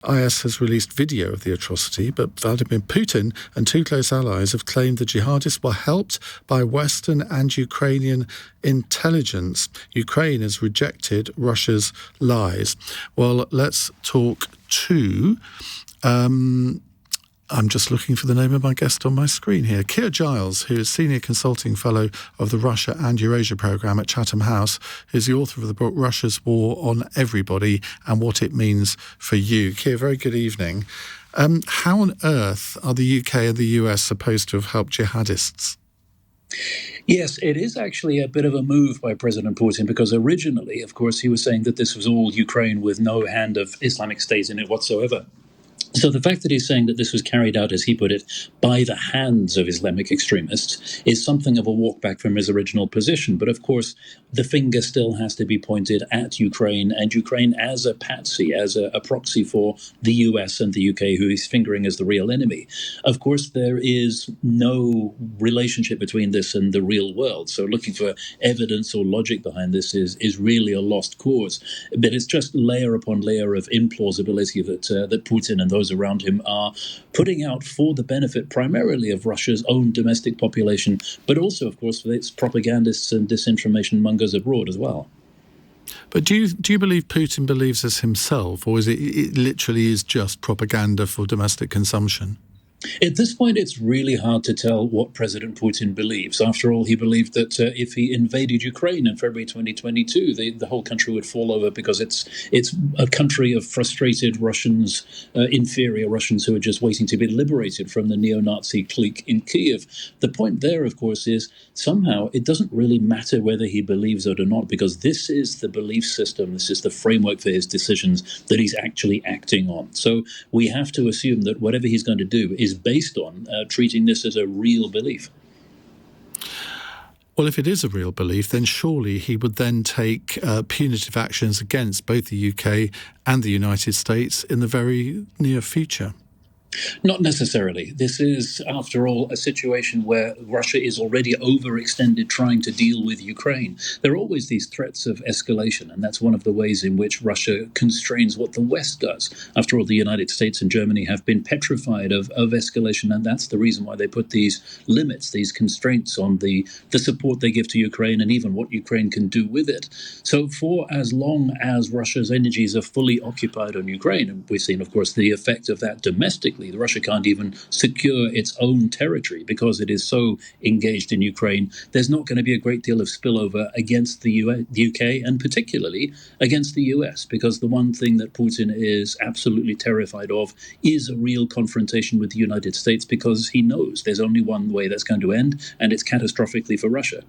IS has released video of the atrocity, but Vladimir Putin and two close allies have claimed the jihadists were helped by Western and Ukrainian intelligence. Ukraine has rejected Russia's lies. Well, let's talk to... I'm just looking for the name of my guest on my screen here. Keir Giles, who is Senior Consulting Fellow of the Russia and Eurasia Programme at Chatham House, who's the author of the book Russia's War on Everybody and What It Means for You. Keir, very good evening. How on earth are the UK and the US supposed to have helped jihadists? Yes, it is actually a bit of a move by President Putin, because originally, of course, he was saying that this was all Ukraine with no hand of Islamic State in it whatsoever. So the fact that he's saying that this was carried out, as he put it, by the hands of Islamic extremists is something of a walk back from his original position. But of course, the finger still has to be pointed at Ukraine, and Ukraine as a patsy, as a proxy for the US and the UK, who he's fingering as the real enemy. Of course, there is no relationship between this and the real world. So looking for evidence or logic behind this is really a lost cause. But it's just layer upon layer of implausibility that Putin and those around him are putting out for the benefit primarily of Russia's own domestic population, but also, of course, for its propagandists and disinformation mongers abroad as well. But do you believe Putin believes this himself, or is it literally is just propaganda for domestic consumption? At this point, it's really hard to tell what President Putin believes. After all, he believed that if he invaded Ukraine in February 2022, the whole country would fall over, because it's a country of frustrated Russians, inferior Russians who are just waiting to be liberated from the neo-Nazi clique in Kiev. The point there, of course, is somehow it doesn't really matter whether he believes it or not, because this is the belief system, this is the framework for his decisions that he's actually acting on. So we have to assume that whatever he's going to do is based on treating this as a real belief. Well, if it is a real belief, then surely he would then take punitive actions against both the UK and the United States in the very near future. Not necessarily. This is, after all, a situation where Russia is already overextended trying to deal with Ukraine. There are always these threats of escalation, and that's one of the ways in which Russia constrains what the West does. After all, the United States and Germany have been petrified of escalation, and that's the reason why they put these limits, these constraints on the support they give to Ukraine and even what Ukraine can do with it. So for as long as Russia's energies are fully occupied on Ukraine, and we've seen, of course, the effect of that domestically, Russia can't even secure its own territory because it is so engaged in Ukraine. There's not going to be a great deal of spillover against the UK, and particularly against the US, because the one thing that Putin is absolutely terrified of is a real confrontation with the United States, because he knows there's only one way that's going to end, and it's catastrophically for Russia.